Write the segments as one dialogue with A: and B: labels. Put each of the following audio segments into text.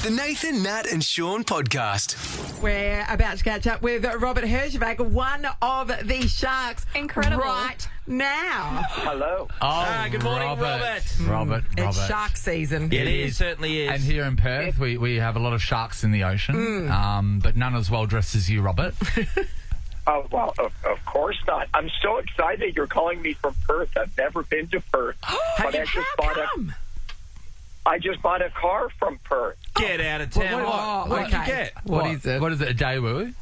A: The Nathan, Nat and Shaun podcast.
B: We're about to catch up with Robert Herjavec, one of the Sharks.
C: Incredible.
B: Right now.
D: Hello.
E: Good morning, Robert.
F: Robert.
B: It's shark season.
E: It is, certainly is.
F: And here in Perth, we have a lot of sharks in the ocean, but none as well dressed as you, Robert.
D: Oh, well, of course not. I'm so excited you're calling me from Perth. I've never been to Perth. But I just bought a car from Perth.
E: Get out of town. What did you get?
F: What is it? What is it, a Daewoo?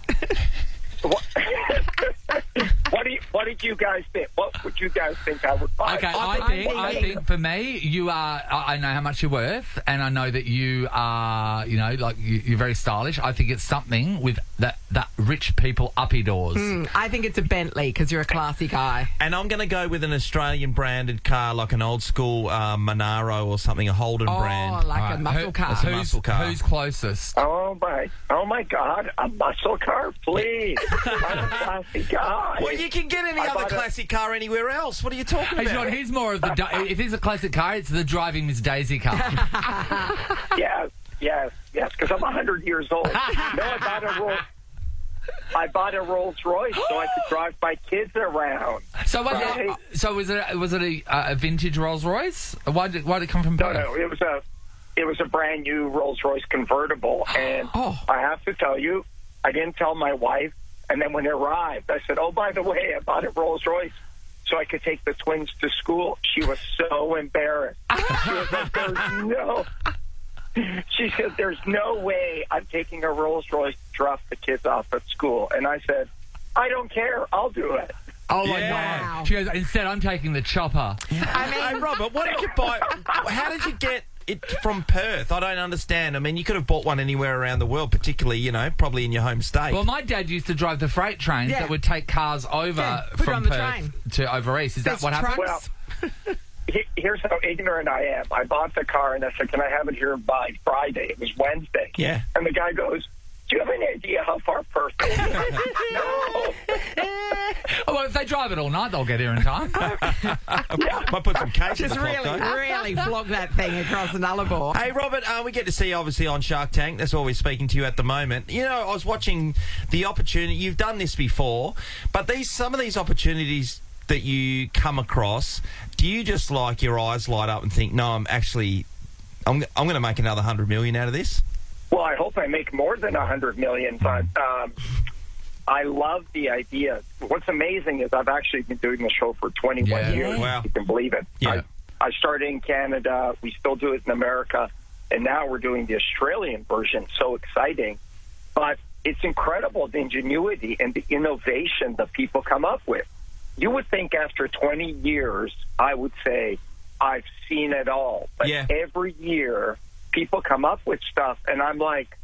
D: What did you guys think? What would you guys think I would buy?
F: Okay, I think for me, you are. I know how much you're worth, and I know that you are. You know, like you're very stylish. I think it's something with that rich people uppy doors.
B: I think it's a Bentley because you're a classy guy.
E: And I'm going to go with an Australian branded car, like an old school Monaro or something, a Holden brand.
B: Oh, like a muscle car.
F: Who's closest?
D: Oh my God, a muscle car, please. I'm a classy guy.
E: Well, you can get any other classic car anywhere else. What are you talking about?
F: Sean, he's more of the. If it's a classic car, it's the driving Miss Daisy car.
D: Yes, because I'm 100 years old. No, I bought a Rolls Royce so I could drive my kids around.
F: So was it a vintage Rolls Royce? Why did it come from Perth?
D: No, it was a brand new Rolls Royce convertible, and I have to tell you, I didn't tell my wife. And then when it arrived, I said, "Oh, by the way, I bought a Rolls Royce so I could take the twins to school." She was so embarrassed. She said, "There's no way I'm taking a Rolls Royce to drop the kids off at school." And I said, "I don't care. I'll do it."
F: Oh, my God. She goes, "Instead, I'm taking the chopper."
E: Hey, Robert, what did you buy? How did you get it from Perth? I don't understand. I mean, you could have bought one anywhere around the world, particularly, probably in your home state.
F: Well, my dad used to drive the freight trains that would take cars over from Perth to over east. Is that what happened?
D: Well, here's how ignorant I am. I bought the car, and I said, "Can I have it here by Friday?" It was Wednesday.
E: Yeah.
D: And the guy goes, "Do you have any idea how far Perth is?" No.
F: Well, if they drive it all night, they'll get here in time.
E: Might put some cake in the clock, though.
B: Really flog that thing across the Nullarbor.
E: Hey, Robert, we get to see you, obviously, on Shark Tank. That's why we're speaking to you at the moment. I was watching the opportunity. You've done this before, but some of these opportunities that you come across, do you just like your eyes light up and think, "No, I'm going to make another 100 million out of this"?
D: Well, I hope I make more than 100 million, but I love the idea. What's amazing is I've actually been doing the show for 21 years.
E: Wow.
D: You can believe it.
E: Yeah.
D: I started in Canada. We still do it in America. And now we're doing the Australian version. So exciting. But it's incredible, the ingenuity and the innovation that people come up with. You would think after 20 years, I would say, I've seen it all. But every year, people come up with stuff, and I'm like,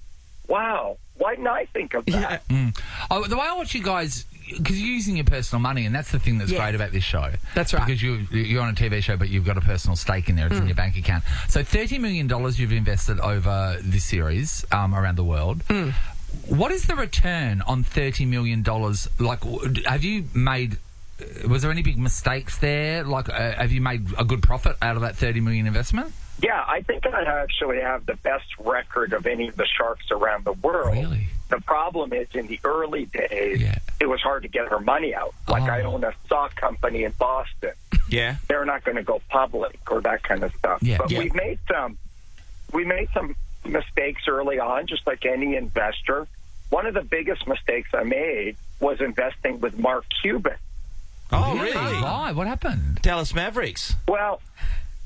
D: wow, why didn't I think of that?
F: The way I watch you guys, because you're using your personal money, and that's the thing that's great about this show.
B: That's right.
F: Because you're on a TV show, but you've got a personal stake in there. It's in your bank account. So $30 million you've invested over this series around the world. What is the return on $30 million? Like, have you made... Was there any big mistakes there? Like, have you made a good profit out of that $30 million investment?
D: Yeah, I think I actually have the best record of any of the sharks around the world.
F: Really?
D: The problem is in the early days, it was hard to get her money out. Like I own a stock company in Boston.
E: Yeah.
D: They're not going to go public or that kind of stuff.
F: Yeah.
D: But we made some mistakes early on, just like any investor. One of the biggest mistakes I made was investing with Mark Cuban.
E: Oh, really?
F: Why? What happened?
E: Dallas Mavericks.
D: Well,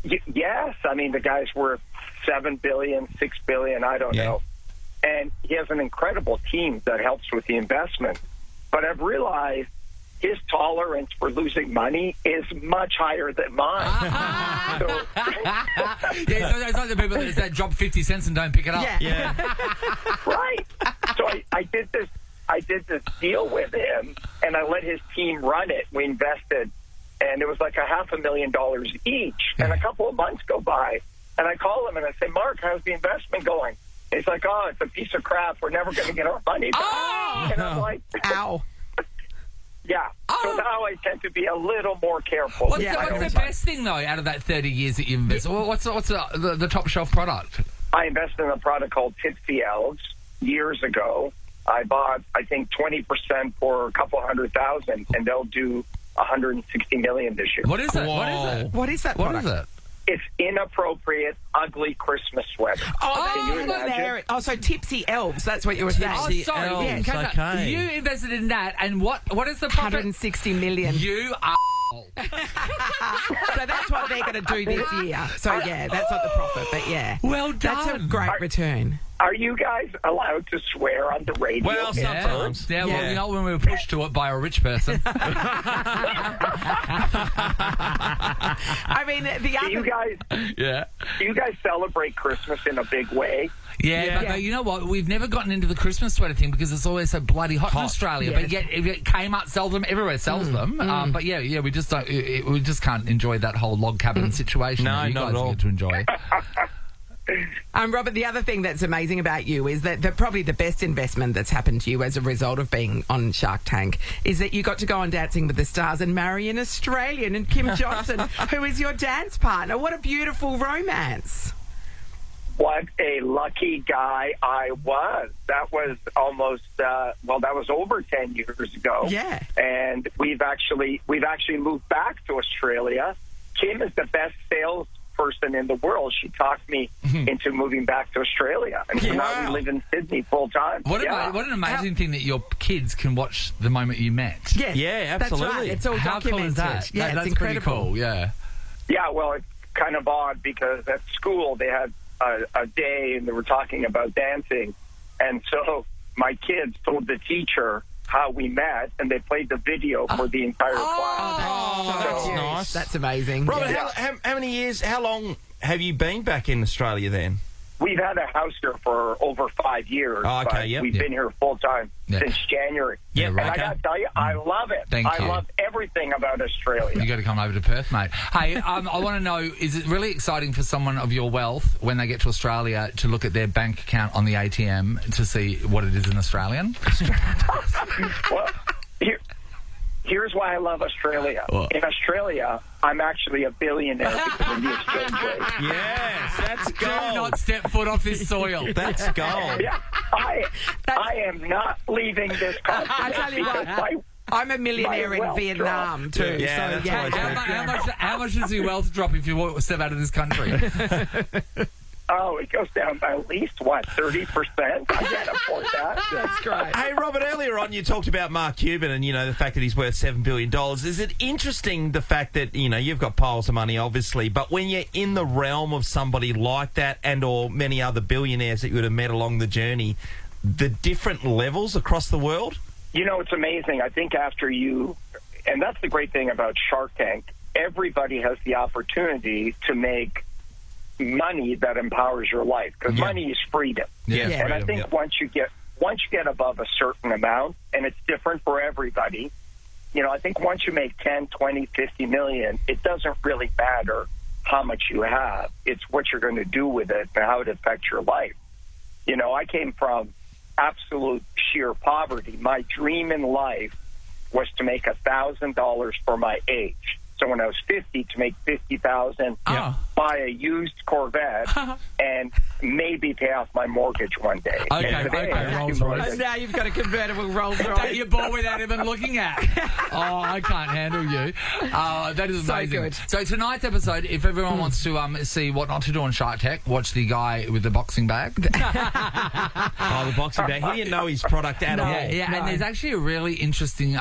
D: yes. I mean, the guy's worth $7 billion, $6 billion, I don't know. And he has an incredible team that helps with the investment. But I've realized his tolerance for losing money is much higher than mine.
F: It's like the people that drop 50 cents and don't pick it up.
E: Yeah.
D: Right. So I did this deal with him, and I let his team run it. We invested, and it was like $500,000 each. And a couple of months go by, and I call him and I say, "Mark, how's the investment going?" He's like, "Oh, it's a piece of crap. We're never going to get our money back." And I'm like,
B: "Ow."
D: Yeah. So now I tend to be a little more careful.
F: What's the best thing, though, out of that 30 years that you've invested? What's the top shelf product?
D: I invested in a product called Tipsy Elves years ago. I bought, I think, 20% for a couple $100,000, and they'll do $160 million this year.
F: What is it?
E: Whoa.
F: What is it?
B: What is that
F: What
B: product?
F: is it?
D: It's inappropriate, ugly Christmas sweater. Can you imagine?
B: So Tipsy Elves, that's what you were saying.
F: Oh, sorry.
E: Elves,
F: Yeah, catch up.
E: okay.
F: You invested in that, and what is the profit?
B: 160 million.
F: You are.
B: So that's what they're going to do this year. So, yeah, that's not the profit, but yeah.
F: Well
B: That's a
F: done.
B: great return.
D: Are you guys allowed to swear on the radio?
E: Well, sometimes.
F: Yeah, well, you know when we were pushed to it by a rich person.
B: I mean, the
D: Do
B: other...
D: you guys celebrate Christmas in a big way?
F: Yeah, but you know what? We've never gotten into the Christmas sweater thing because it's always so bloody hot in Australia.
B: Yes.
F: But yet, Kmart sells them, everywhere sells them. But yeah, we just don't. We just can't enjoy that whole log cabin situation
E: No,
F: that you
E: not
F: guys
E: at all.
F: get to enjoy.
B: Robert, the other thing that's amazing about you is that probably the best investment that's happened to you as a result of being on Shark Tank is that you got to go on Dancing with the Stars and marry an Australian, and Kim Johnson, who is your dance partner. What a beautiful romance.
D: What a lucky guy I was. That was almost, that was over 10 years ago.
B: Yeah.
D: And we've actually moved back to Australia. Kim is the best salesperson in the world. She talked me into moving back to Australia. And so now we live in Sydney full time.
F: What an amazing thing that your kids can watch the moment you met.
B: Yes,
E: Yeah,
B: That's
E: absolutely.
B: right. It's all
F: How cool
B: documented.
F: is that?
B: Yeah,
F: That's
B: it's incredible.
F: pretty cool. Yeah.
D: Yeah, well, it's kind of odd because at school they had a day and they were talking about dancing. And so my kids told the teacher how we met, and they played the video for the entire class.
E: that's
B: cute.
E: nice.
B: That's amazing.
E: Robert,
B: Yeah.
E: how many years, how long have you been back in Australia then?
D: We've had a house here for over 5 years.
E: Oh, okay,
D: but
E: yep.
D: We've been here full time since January.
E: Yeah,
D: And
E: right.
D: I got to tell you, I love it.
F: Thank
D: I
F: you.
D: love everything about Australia.
F: You got to come over to Perth, mate. Hey, I want to know, is it really exciting for someone of your wealth when they get to Australia to look at their bank account on the ATM to see what it is in Australian?
D: Well, here's why I love Australia.
F: What?
D: In Australia, I'm actually a billionaire because of the exchange rate.
E: Yes, that's
F: Do
E: gold.
F: not step foot off this soil.
E: That's gold.
D: Yeah, I am not leaving this continent.
B: I tell you what,
D: because
B: I'm a millionaire
D: my
B: in
D: wealth
B: Vietnam too.
E: Yeah,
B: so,
E: that's always good.
F: How much does your wealth drop if you step out of this country?
D: it goes down by at least, 30%? I can't afford that.
B: That's great.
E: Hey, Robert, earlier on you talked about Mark Cuban and, the fact that he's worth $7 billion. Is it interesting, the fact that, you've got piles of money, obviously, but when you're in the realm of somebody like that and or many other billionaires that you would have met along the journey, the different levels across the world?
D: It's amazing. I think after you, and that's the great thing about Shark Tank, everybody has the opportunity to make money that empowers your life, because money is freedom.
E: Yeah,
D: And I think once you get above a certain amount, and it's different for everybody, I think once you make 10, 20, 50 million, it doesn't really matter how much you have. It's what you're going to do with it and how it affects your life. I came from absolute sheer poverty. My dream in life was to make $1,000 for my age. So when I was 50, to make $50,000, buy a used Corvette, and maybe pay off my mortgage one day.
F: Rolls Royce.
B: And now you've got a convertible Rolls
F: That
B: Royce.
F: you bought without even looking at. Oh, I can't handle you. That is
B: So
F: amazing.
B: good.
F: So tonight's episode, if everyone wants to see what not to do on Shark Tank, watch the guy with the boxing bag.
E: Oh, the boxing bag. He didn't know his product at all.
F: And there's actually a really interesting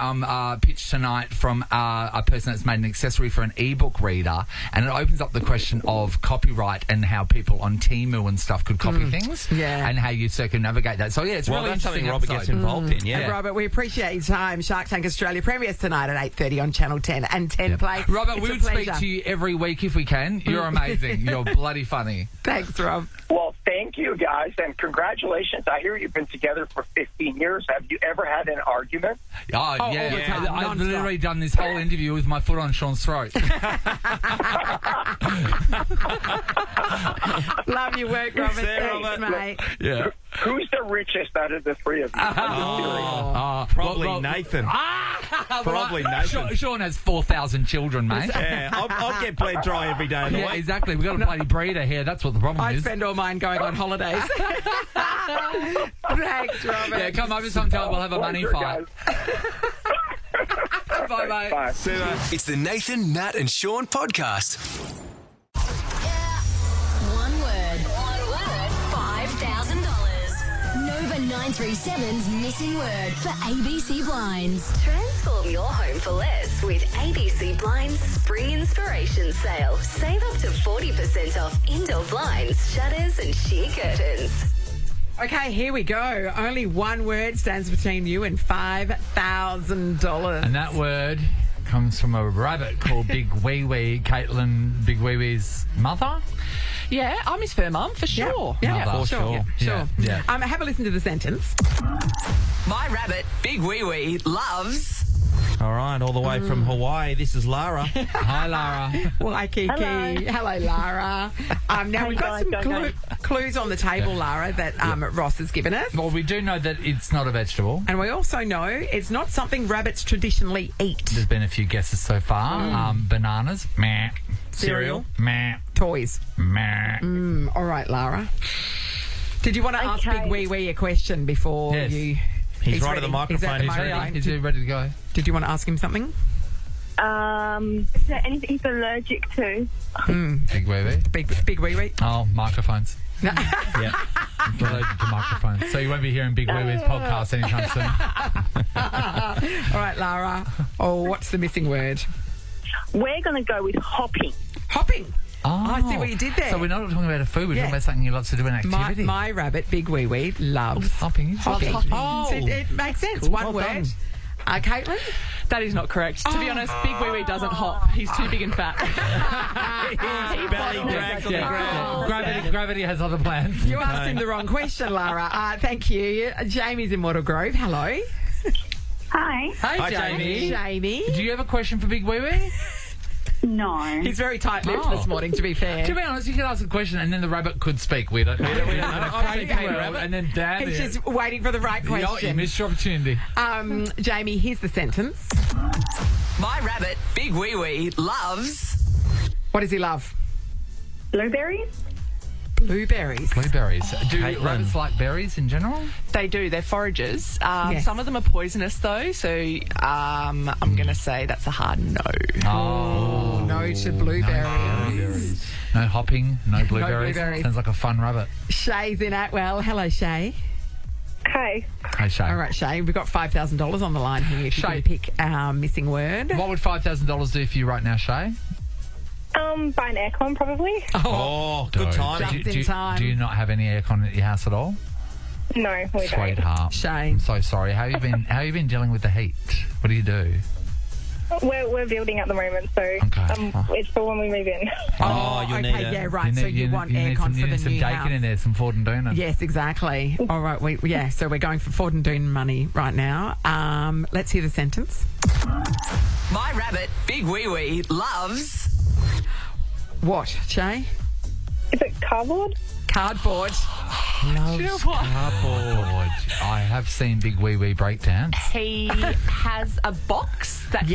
F: pitch tonight from a person that's made an accessory for an ebook reader, and it opens up the question of copyright and how people on Temu and stuff could copy things, and how you circumnavigate that. So it's really
E: that's something
F: interesting
E: Robert
F: episode.
E: gets involved in.
B: And Robert, we appreciate your time. Shark Tank Australia premieres tonight at 8:30 on Channel 10 and 10 Play.
F: Robert,
B: It's
F: we
B: a
F: would speak
B: pleasure.
F: to you every week if we can. You're amazing. You're bloody funny.
B: Thanks, Rob.
D: Well, thank you, guys, and congratulations. I hear you've been together for 15 years. Have you ever had an argument?
F: Oh,
B: all the
F: yeah.
B: time,
F: I've
B: non-stop.
F: literally done this whole interview with my foot on Sean's throat.
B: Love your work, Robert.
E: There,
B: Thanks,
E: Robert.
B: mate.
F: Yeah.
D: Who's the richest out of the three of you? I'm just curious.
E: Probably Nathan.
F: Ah!
E: Probably Nathan.
F: Sean has 4,000 children, mate.
E: Yeah, I'll get bled dry every day of the
F: Yeah,
E: week.
F: exactly. We've got a bloody breeder here. That's what the problem
B: I
F: is.
B: spend all mine going on holidays. Thanks, Robert.
F: Yeah, come over sometime. We'll have a money
D: Pleasure,
F: fight.
D: guys.
F: Bye, mate.
D: Bye.
E: See you, mate.
A: It's the Nathan, Nat and Shaun podcast.
C: One word, $5,000. Nova 937's missing word for ABC Blinds. Transform your home for less with ABC Blinds Spring Inspiration Sale. Save up to 40% off indoor blinds, shutters and sheer curtains.
B: Okay, here we go. Only one word stands between you and $5,000.
F: And that word comes from a rabbit called Big Wee Wee, Caitlin Big Wee Wee's mother.
G: Yeah, I'm his fur mum, for sure.
B: Yeah,
F: Mother.
B: for sure.
F: Yeah,
B: Sure.
F: yeah.
B: Have a listen to the sentence.
H: My rabbit, Big Wee Wee, loves...
E: All right, all the way from Hawaii, this is Lara.
F: Hi, Lara.
B: Waikiki. Hello, Lara. Now, we've got some clues on the table, Lara, that Ross has given us.
F: Well, we do know that it's not a vegetable.
B: And we also know it's not something rabbits traditionally eat.
F: There's been a few guesses so far. Bananas. Meh.
B: Cereal.
F: Meh.
B: Toys.
F: Meh.
B: All right, Lara. Did you want to ask Big Wee Wee a question before
F: Yes.
B: you...
E: He's right at
B: ready.
E: the microphone.
B: He's
E: He's
B: at the
E: ready.
F: Is he ready to go?
B: Did you want to ask him something?
I: Is there anything he's allergic to?
F: Big Wee Wee.
B: Big Wee Wee?
F: Oh, microphones.
E: Yeah.
F: He's allergic to microphones. So you won't be hearing Big Wee Wee's podcast anytime soon.
B: All right, Lara. Oh, what's the missing word?
I: We're going to go with hopping.
B: Hopping.
F: Oh,
B: I see what you did there.
F: So we're not talking about a food, we're
B: Yeah.
F: talking about something he loves to do, an activity.
B: My rabbit, Big Wee Wee, loves
F: Hopping.
B: hopping.
F: Oh.
B: It makes sense.
F: Cool.
B: One
F: Well
B: word.
F: done.
B: Caitlin?
G: That is not correct. To be honest, Big Wee Wee doesn't hop. He's too big and fat.
E: His belly drags on the ground.
F: Gravity has other plans.
B: You asked him the wrong question, Lara. Thank you. Jamie's in Wattle Grove. Hello.
I: Hi.
F: Hey,
E: Hi,
F: Jamie.
B: Jamie.
F: Do you have a question for Big Wee Wee?
I: No.
B: He's very tight-lipped
F: Oh.
B: this morning, to be fair.
F: To be honest, you could ask a question and then the rabbit could speak. We don't know.
E: Okay,
F: Crazy
E: rabbit.
F: world, and then damn
B: He's
F: it.
B: just waiting for the right
F: You
B: question.
F: missed your opportunity.
B: Jamie, here's the sentence.
H: My rabbit, Big Wee Wee, loves...
B: What does he love?
I: Blueberries?
B: Blueberries.
F: Blueberries. Do
E: Caitlin.
F: rabbits like berries in general?
G: They do. They're foragers.
B: Yes.
G: Some of them are poisonous, though, so I'm going to say that's a hard no.
F: Oh.
B: No to blueberries.
F: No hopping, no blueberries.
B: blueberries.
F: Sounds like a fun rabbit.
B: Shay's in Atwell. Hello, Shay.
I: Hey.
F: Hey, Shay.
B: All right, Shay, we've got $5,000 on the line here. If you
F: Shay.
B: can pick our missing word.
F: What would $5,000 do for you right now, Shay?
I: Buy an aircon probably.
E: Oh, good timing.
B: Just in time.
F: Do you not have any aircon at your house at all?
I: No, we don't.
F: Sweetheart.
B: Shay.
F: I'm so sorry. How have you been dealing with the heat? What do you do?
I: We're building at the moment, so
F: Okay.
I: it's for when we move in.
E: Oh, you'll
B: okay,
E: need it.
B: yeah, right. So you want
F: need
B: aircon
F: some,
B: for
F: you
B: the
F: need some
B: new
F: bacon
B: house.
F: in there, some Ford and Duna.
B: Yes, exactly. All right, so we're going for Ford and Dune money right now. Let's hear the sentence.
H: My rabbit, Big Wee Wee, loves...
B: What, Shay?
I: Is it cardboard?
B: Cardboard.
F: Loves cardboard. I have seen Big Wee Wee breakdance.
G: He has a box that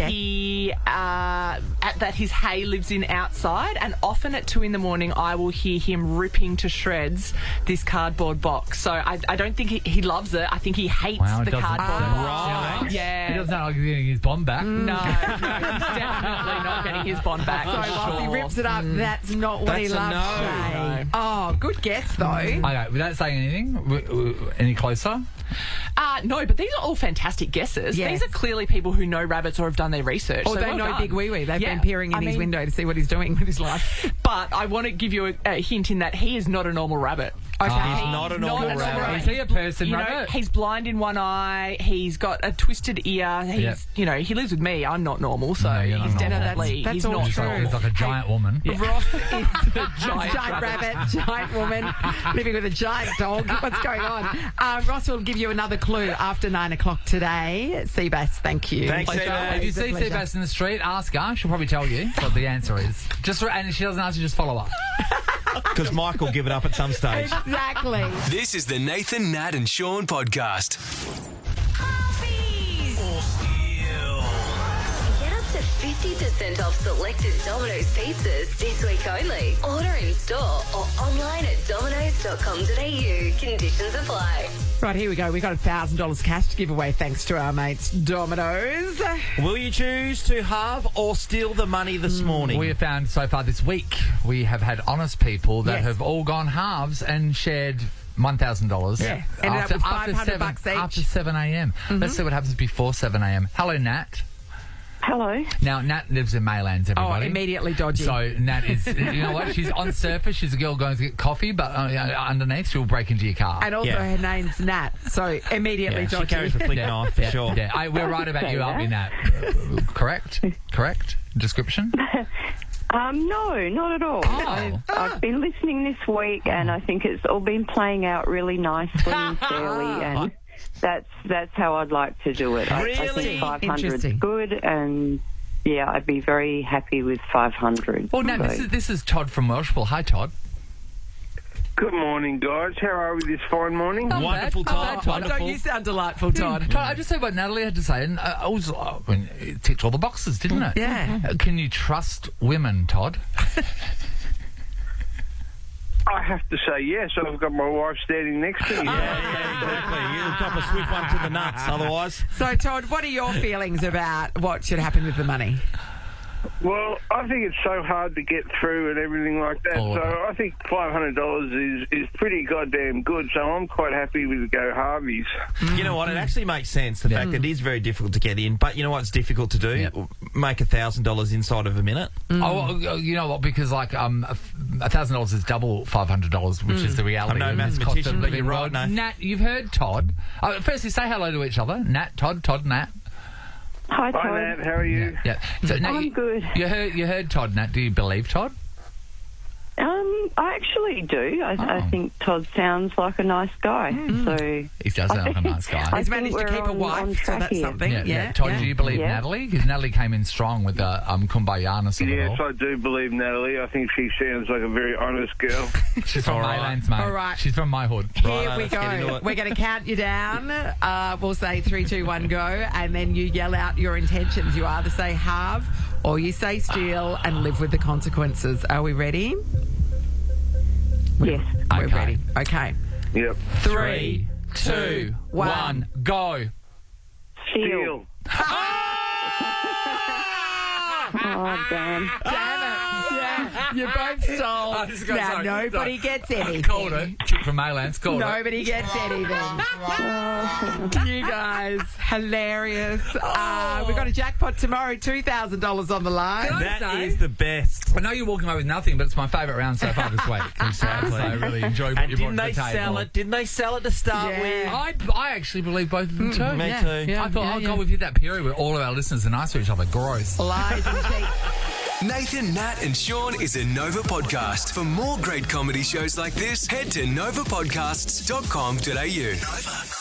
G: that his hay lives in outside, and often at 2 a.m. I will hear him ripping to shreds this cardboard box. So I don't think he loves it. I think he hates
F: Wow, it
G: the
F: doesn't
G: cardboard
F: sound
G: box.
E: right.
G: Yeah.
F: He doesn't sound like he's getting his bomb back.
G: No, he's definitely not getting his bond back.
B: So
G: for
B: whilst he
G: sure.
B: rips it up, that's not what he
E: That's a
B: loves,
E: no.
B: Shay. Oh, good guess, though.
F: Okay, without saying anything, any closer?
G: No, but these are all fantastic guesses.
B: Yes.
G: These are clearly people who know rabbits or have done their research.
B: Or
G: so
B: they
G: well
B: know
G: done.
B: Big Wee Wee. They've
G: Yeah,
B: been peering in
G: I
B: his
G: mean,
B: window to see what he's doing with his life.
G: But I want to give you a hint in that he is not a normal rabbit.
B: Okay.
E: He's not a normal rabbit.
F: Is he a person
G: You know,
F: rabbit?
G: he's blind in one eye. He's got a twisted ear. He's,
F: Yeah.
G: you know, he lives with me. I'm not normal, so
F: No, you're not
G: he's
F: normal.
G: definitely
B: That's
G: he's
B: all
G: not
F: He's
B: true.
F: like,
G: normal.
F: he's like a giant woman.
B: Ross is
G: The
B: giant rabbit, giant woman, living with a giant dog. What's going on? Ross will give you another clue after 9 o'clock today. Seabass, thank you.
E: Thanks,
F: If
E: Seabass.
F: you see
B: Pleasure.
F: Seabass in the street, ask her. She'll probably tell you what the answer is. And if she doesn't answer, just follow up.
E: Because Mike will give it up at some stage.
B: Exactly.
A: This is the Nathan, Nat and Shaun podcast.
C: Harveys. 50% off selected Domino's pizzas this week only. Order in store or online at domino's.com.au. Conditions apply.
B: Right, here we go. We got $1,000 cash to give away thanks to our mates Domino's.
E: Will you choose to halve or steal the money this morning?
F: We have found so far this week, we have had honest people that
B: Yes.
F: have all gone halves and shared $1,000.
B: Yeah. Ended up with $500 each.
F: After 7 a.m. Let's see what happens before 7 a.m. Hello, Nat.
I: Hello.
F: Now, Nat lives in Maylands,
B: Oh,
F: everybody.
B: immediately dodgy.
F: So, Nat is, you know what? She's on surface. She's a girl going to get coffee, but underneath, she'll break into your car.
B: And also her name's Nat, so immediately
E: She
B: dodgy.
E: carries a flick knife for sure.
F: Yeah, we're right about you, aren't we, Nat? Correct? Correct? Description?
I: No, not at all.
F: Oh.
I: I've been listening this week, and I think it's all been playing out really nicely and fairly, and that's how I'd like to do it. I
E: Really?
I: think 500 is
B: Interesting.
I: good, and yeah, I'd be very happy with 500.
F: Well, Nat, this is Todd from Welshpool. Hi, Todd.
J: Good morning, guys. How are we this fine morning?
E: Wonderful, Todd. Wonderful.
B: Don't you sound delightful, Todd?
F: Todd, I just say what Natalie had to say, and it ticked all the boxes, didn't it?
B: Yeah.
F: Can you trust women, Todd?
J: I have to say yes. I've got my wife standing next to me.
E: Yeah, exactly. You'll cop a swift one to the nuts otherwise.
B: So, Todd, what are your feelings about what should happen with the money?
J: Well, I think it's so hard to get through and everything like that.
F: Oh,
J: So I think $500 is pretty goddamn good. So I'm quite happy with the Go Harveys.
E: You know what? It actually makes sense, the fact that it is very difficult to get in. But you know what's difficult to do?
F: Yep.
E: Make $1,000 inside of a minute.
F: Oh, you know what? Because $1,000 is double $500, which is the reality.
E: I'm no
F: of this cost of
E: mathematician, but
F: living
E: you're right,
F: world.
E: no.
F: Nat, you've heard Todd. Firstly, say hello to each other. Nat, Todd, Nat.
I: Hi, Todd.
J: Hi, Nat. How are you?
F: Yeah. So, Nat,
I: I'm good.
F: You heard Todd, Nat. Do you believe Todd?
I: I actually do. I think Todd sounds like a nice guy. So
F: He does sound like a nice guy.
B: He's
I: think
B: managed to
I: we're
B: keep a
I: on
B: wife, so
I: track
B: that's
I: here.
B: something. Yeah.
F: Todd, do you believe
I: Yeah.
F: Natalie? Because Natalie came in strong with the kumbayaness of it
J: Yes,
F: all.
J: I do believe Natalie. I think she sounds like a very honest girl.
F: She's from
E: All right.
F: Maylands, mate.
B: All right.
F: She's from my hood.
B: Here
E: Righto,
B: we
E: let's get into
B: go.
E: it.
B: We're going to count you down. We'll say 3, 2, 1, go, and then you yell out your intentions. You either say halve or you say steal and live with the consequences. Are we ready?
I: yes.
B: We're
F: Okay.
B: ready. Okay.
J: Yep.
B: 3,
F: 2, 1, go.
J: Steal.
I: Oh, damn.
B: Damn it. Yeah, you both stole.
F: Oh, this is good.
B: Now,
F: Sorry.
B: nobody gets anything.
F: Called it. Chick from Maylands called it.
B: Nobody gets anything. You guys, hilarious. We got a jackpot tomorrow, $2,000 on the line.
E: That is the best.
F: I know you're walking away with nothing, but it's my favourite round so far this week.
E: Exactly.
F: So I really enjoy what
E: And
F: you
E: didn't
F: brought
E: they
F: to the table.
E: sell it? Didn't they sell it to start
B: Yeah.
E: with?
F: I actually believe both of them too.
E: Me
B: Yeah,
E: too.
B: yeah.
F: I thought, God, we've hit that period where all of our listeners are nice to each other. Gross.
B: Lies and cheat.
A: Nathan, Nat, and Sean is a Nova podcast. For more great comedy shows like this, head to novapodcasts.com.au. Nova.